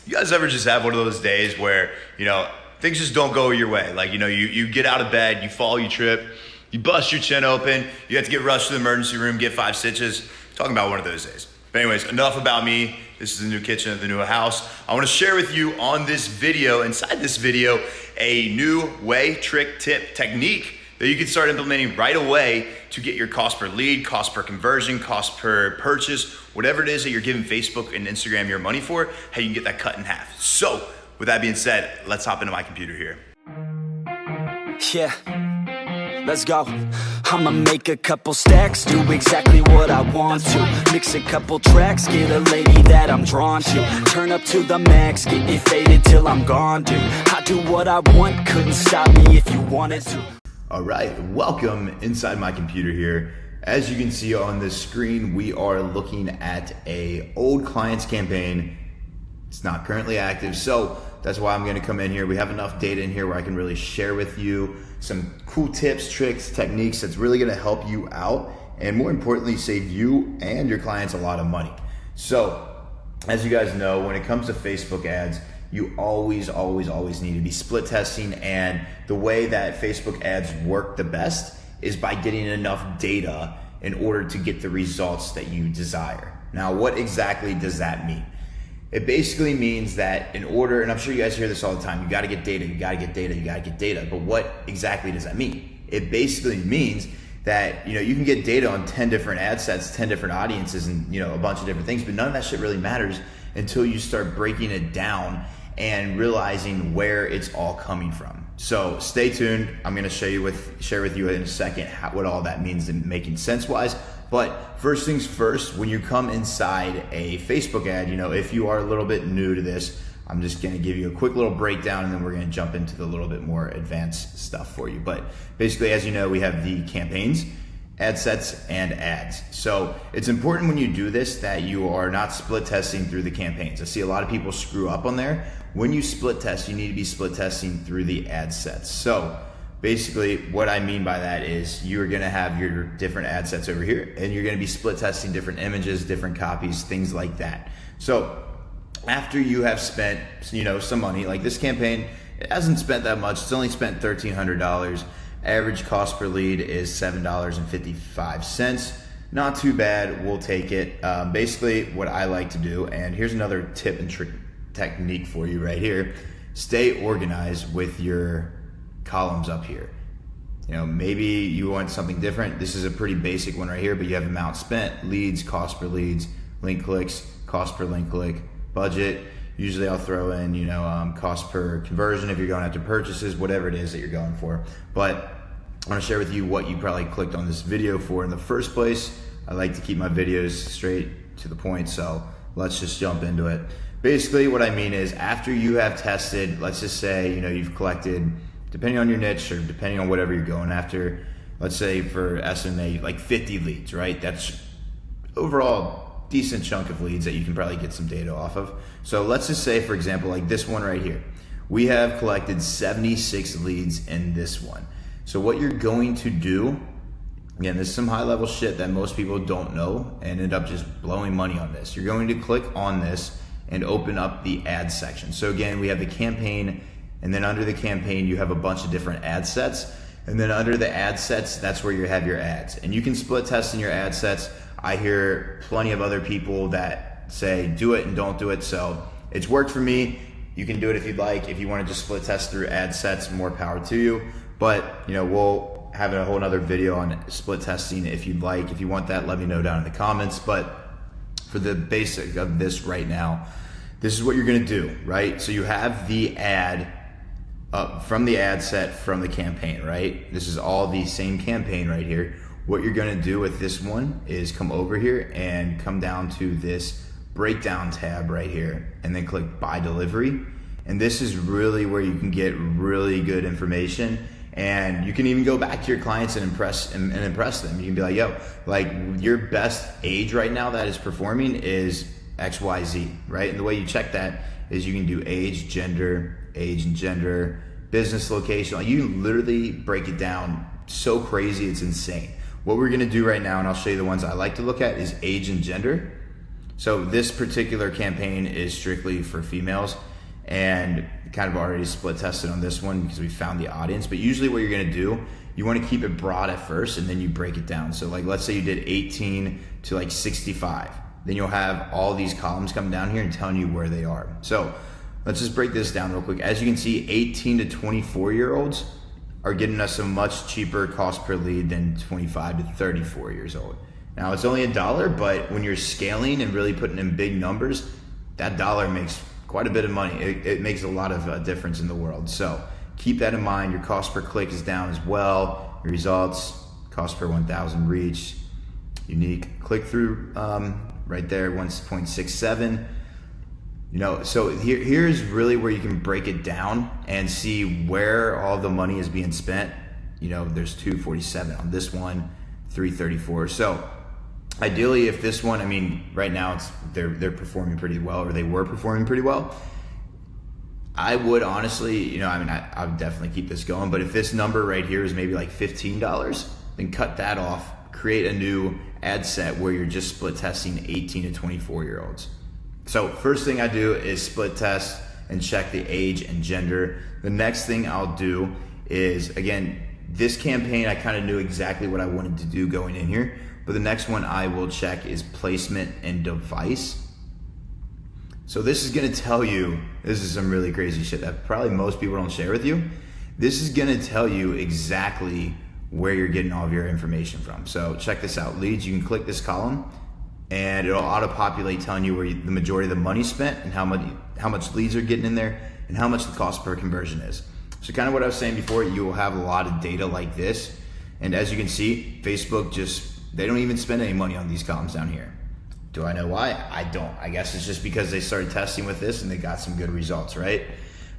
You guys ever just have one of those days where, things just don't go your way? Like, you get out of bed, you fall, you trip, you bust your chin open, you have to get rushed to the emergency room, get 5 stitches. Talking about one of those days. But anyways, enough about me. This is the new kitchen of the new house. I want to share with you on this video, inside this video, a new way, trick, tip, technique that you can start implementing right away to get your cost per lead, cost per conversion, cost per purchase, whatever it is that you're giving Facebook and Instagram your money for, how you can get that cut in half. So with that being said, let's hop into my computer here. Yeah, let's go. I'ma make a couple stacks, do exactly what I want to. Mix a couple tracks, get a lady that I'm drawn to. Turn up to the max, get me faded till I'm gone, dude. I do what I want, couldn't stop me if you wanted to. All right, welcome inside my computer here. As you can see on this screen, we are looking at a old client's campaign. It's not currently active, so that's why I'm gonna come in here. We have enough data in here where I can really share with you some cool tips, tricks, techniques that's really gonna help you out, and more importantly, save you and your clients a lot of money. So, as you guys know, when it comes to Facebook ads, you always need to be split testing, and the way that Facebook ads work the best is by getting enough data in order to get the results that you desire. Now, what exactly does that mean? It basically means that in order, and I'm sure you guys hear this all the time, you gotta get data, you gotta get data, you gotta get data, but what exactly does that mean? It basically means that you can get data on 10 different ad sets, 10 different audiences, and a bunch of different things, but none of that shit really matters until you start breaking it down and realizing where it's all coming from. So stay tuned. I'm gonna share with you in a second what all that means in making sense wise. But first things first, when you come inside a Facebook ad, if you are a little bit new to this, I'm just gonna give you a quick little breakdown and then we're gonna jump into the little bit more advanced stuff for you. But basically, as you know, we have the campaigns, ad sets, and ads. So it's important when you do this that you are not split testing through the campaigns. I see a lot of people screw up on there. When you split test, you need to be split testing through the ad sets. So basically what I mean by that is you're gonna have your different ad sets over here and you're gonna be split testing different images, different copies, things like that. So after you have spent some money, like this campaign, it hasn't spent that much. It's only spent $1,300. Average cost per lead is $7.55. Not too bad, we'll take it. Basically what I like to do, and here's another tip and trick technique for you right here, stay organized with your columns up here. Maybe you want something different. This is a pretty basic one right here, but you have amount spent, leads, cost per leads, link clicks, cost per link click, budget. Usually I'll throw in, cost per conversion if you're going after purchases, whatever it is that you're going for. But I want to share with you what you probably clicked on this video for in the first place. I like to keep my videos straight to the point, so let's just jump into it. Basically what I mean is after you have tested, let's just say, you've collected, depending on your niche or depending on whatever you're going after, let's say for SMA, like 50 leads, right? That's overall decent chunk of leads that you can probably get some data off of. So let's just say, for example, like this one right here, we have collected 76 leads in this one. So what you're going to do, again, this is some high level shit that most people don't know and end up just blowing money on this. You're going to click on this and open up the ad section. So again, we have the campaign, and then under the campaign, you have a bunch of different ad sets. And then under the ad sets, that's where you have your ads. And you can split test in your ad sets. I hear plenty of other people that say do it and don't do it. So it's worked for me. You can do it if you'd like. If you want to just split test through ad sets, more power to you. But we'll have a whole nother video on split testing if you'd like. If you want that, let me know down in the comments. But for the basic of this right now, this is what you're gonna do, right? So you have the ad from the ad set from the campaign, right? This is all the same campaign right here. What you're gonna do with this one is come over here and come down to this breakdown tab right here and then click buy delivery. And this is really where you can get really good information, and you can even go back to your clients and impress them. You can be like, yo, like your best age right now that is performing is XYZ, right? And the way you check that is you can do age and gender, business location. Like you can literally break it down so crazy, it's insane. What we're gonna do right now, and I'll show you the ones I like to look at, is age and gender. So this particular campaign is strictly for females, and kind of already split tested on this one because we found the audience. But usually what you're gonna do, you wanna keep it broad at first and then you break it down. So like, let's say you did 18 to like 65. Then you'll have all these columns coming down here and telling you where they are. So let's just break this down real quick. As you can see, 18 to 24-year-olds are getting us a much cheaper cost per lead than 25 to 34 years old. Now it's only $1, but when you're scaling and really putting in big numbers, that dollar makes quite a bit of money. It makes a lot of difference in the world. So keep that in mind. Your cost per click is down as well. Your results, cost per 1,000 reach, unique click through right there, 1.67. You know, so here's really where you can break it down and see where all the money is being spent. You know, there's 247 on this one, 334. So ideally, if this one, I mean, right now they're performing pretty well, or they were performing pretty well. I would honestly, you know, I mean, I would definitely keep this going. But if this number right here is maybe like $15, then cut that off. Create a new ad set where you're just split testing 18 to 24-year-olds. So first thing I do is split test and check the age and gender. The next thing I'll do is, again, this campaign, I kind of knew exactly what I wanted to do going in here. But the next one I will check is placement and device. So this is gonna tell you, this is some really crazy shit that probably most people don't share with you. This is gonna tell you exactly where you're getting all of your information from. So check this out, leads, you can click this column and it'll auto-populate telling you where the majority of the money spent and how much leads are getting in there and how much the cost per conversion is. So kind of what I was saying before, you will have a lot of data like this. And as you can see, Facebook they don't even spend any money on these columns down here. Do I know why? I don't. I guess it's just because they started testing with this and they got some good results, right?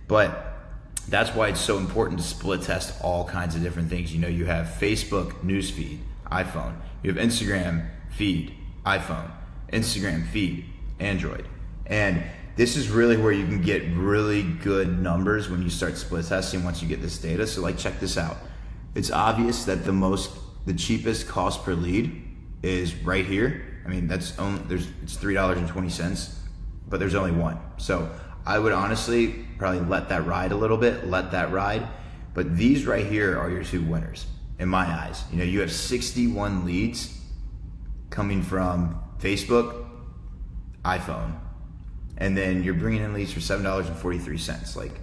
But that's why it's so important to split test all kinds of different things. You know, you have Facebook newsfeed, iPhone. You have Instagram feed, iPhone. Instagram feed, Android. And this is really where you can get really good numbers when you start split testing once you get this data. So like, check this out. It's obvious that the cheapest cost per lead is right here. I mean, it's $3.20, but there's only one. So I would honestly probably let that ride a little bit, But these right here are your two winners in my eyes. You know, you have 61 leads coming from Facebook, iPhone, and then you're bringing in leads for $7.43. Like,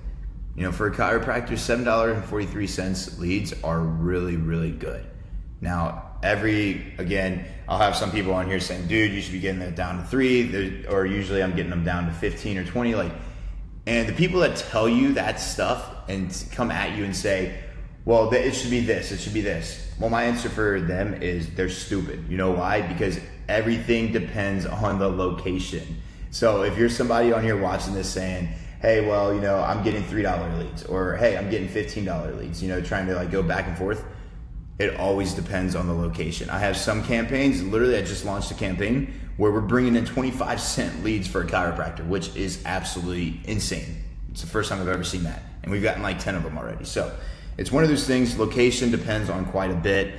you know, for a chiropractor, $7.43 leads are really, really good. Now, again, I'll have some people on here saying, dude, you should be getting that down to 3, or usually I'm getting them down to 15 or 20. And the people that tell you that stuff and come at you and say, well, it should be this, it should be this. Well, my answer for them is they're stupid. You know why? Because everything depends on the location. So if you're somebody on here watching this saying, hey, well, you know, I'm getting $3 leads, or hey, I'm getting $15 leads, you know, trying to like go back and forth, it always depends on the location. I have some campaigns, literally I just launched a campaign where we're bringing in 25-cent leads for a chiropractor, which is absolutely insane. It's the first time I've ever seen that. And we've gotten like 10 of them already. So it's one of those things, location depends on quite a bit.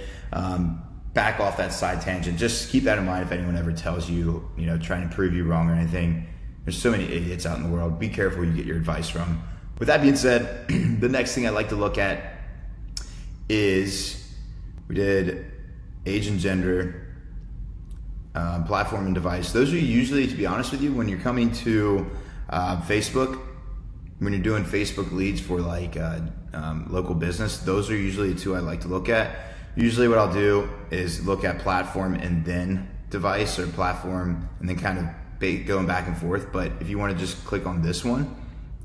Back off that side tangent. Just keep that in mind if anyone ever tells you, you know, trying to prove you wrong or anything. There's so many idiots out in the world. Be careful where you get your advice from. With that being said, the next thing I like to look at is, we did age and gender, platform and device. Those are usually, to be honest with you, when you're coming to Facebook, when you're doing Facebook leads for like local business, those are usually the two I like to look at. Usually what I'll do is look at platform and then device, or platform and then kind of going back and forth. But if you want to just click on this one,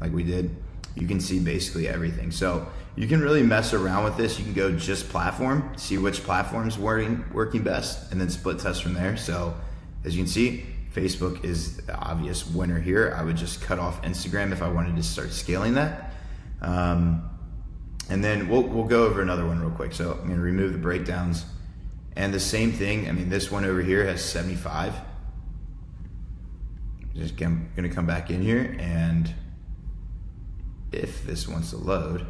like we did, you can see basically everything. So you can really mess around with this. You can go just platform, see which platform's working best, and then split test from there. So as you can see, Facebook is the obvious winner here. I would just cut off Instagram if I wanted to start scaling that. And then we'll go over another one real quick. So I'm gonna remove the breakdowns. And the same thing, I mean, this one over here has 75. Just gonna come back in here, and if this wants to load,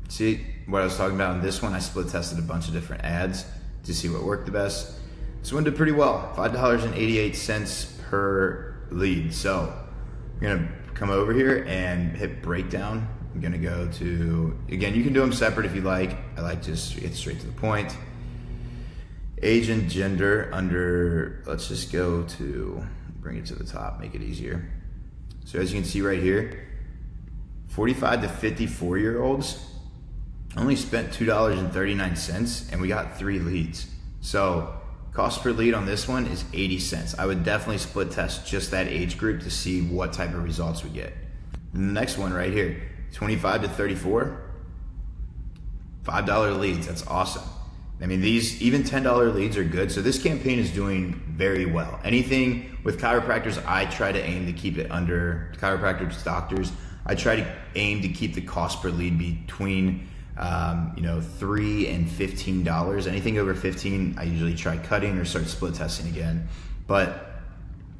see what I was talking about in this one? I split tested a bunch of different ads to see what worked the best. this one did pretty well, $5.88 per lead. So I'm gonna come over here and hit breakdown. I'm gonna go to, again, you can do them separate if you like. I like just get straight to the point. Age and gender under, let's just go to, bring it to the top, make it easier. So as you can see right here, 45 to 54 year olds only spent $2.39 and we got 3 leads. So cost per lead on this one is 80 cents. I would definitely split test just that age group to see what type of results we get. And the next one right here, 25 to 34, $5 leads, that's awesome. I mean, these, even $10 leads are good. So this campaign is doing very well. Anything with chiropractors, I try to aim to keep it under, chiropractors, doctors, I try to aim to keep the cost per lead between $3 and $15. Anything over 15, I usually try cutting or start split testing again. But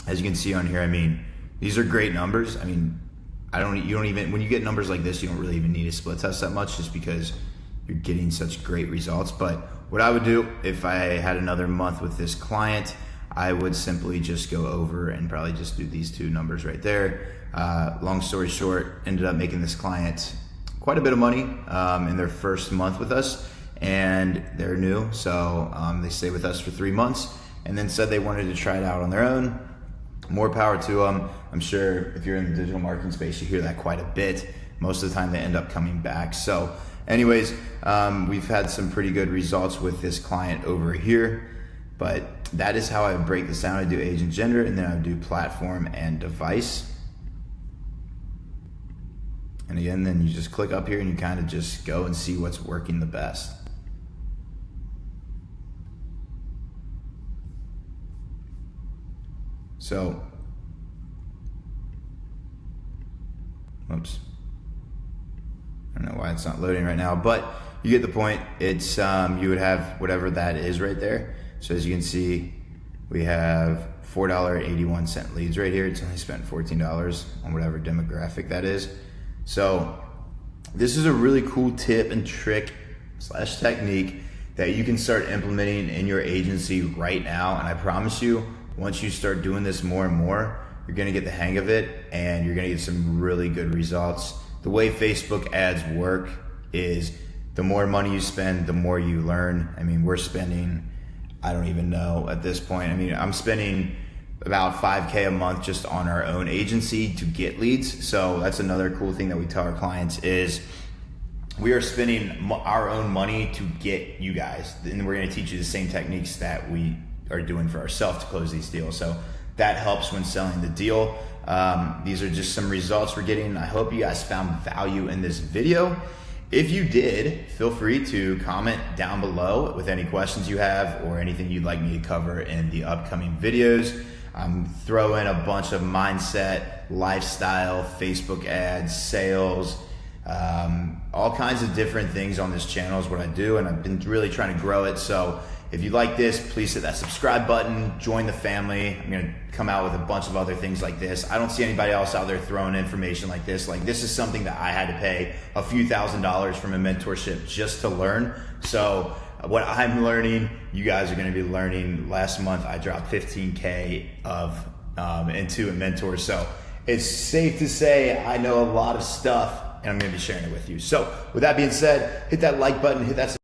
as you can see on here, I mean, these are great numbers. I mean, you don't even, when you get numbers like this, you don't really even need a split test that much just because you're getting such great results. But what I would do if I had another month with this client, I would simply just go over and probably just do these 2 numbers right there. Long story short, ended up making this client quite a bit of money in their first month with us, and they're new, so they stayed with us for 3 months and then said they wanted to try it out on their own. More power to them. I'm sure if you're in the digital marketing space, you hear that quite a bit. Most of the time they end up coming back. So anyways, we've had some pretty good results with this client over here, but that is how I would break this down. I do age and gender, and then I would do platform and device. And again, then you just click up here and you kind of just go and see what's working the best. So, oops. I don't know why it's not loading right now, but you get the point. It's, you would have whatever that is right there. So as you can see, we have $4.81 leads right here. It's only spent $14 on whatever demographic that is. So this is a really cool tip and trick / technique that you can start implementing in your agency right now. And I promise you, once you start doing this more and more, you're gonna get the hang of it and you're gonna get some really good results. The way Facebook ads work is the more money you spend, the more you learn. I mean, we're spending, I don't even know at this point. I mean, I'm spending about $5K a month just on our own agency to get leads. So that's another cool thing that we tell our clients is we are spending our own money to get you guys. And we're gonna teach you the same techniques that we are doing for ourselves to close these deals. So that helps when selling the deal. These are just some results we're getting. I hope you guys found value in this video. If you did, feel free to comment down below with any questions you have or anything you'd like me to cover in the upcoming videos. Throw in a bunch of mindset, lifestyle, Facebook ads, sales, all kinds of different things on this channel is what I do, and I've been really trying to grow it. So if you like this, please hit that subscribe button, join the family. I'm gonna come out with a bunch of other things like this. I don't see anybody else out there throwing information like this. Like, this is something that I had to pay a few $1,000s from a mentorship just to learn. So what I'm learning, you guys are gonna be learning. Last month, I dropped 15K into a mentor. So it's safe to say I know a lot of stuff and I'm gonna be sharing it with you. So with that being said, hit that like button, hit that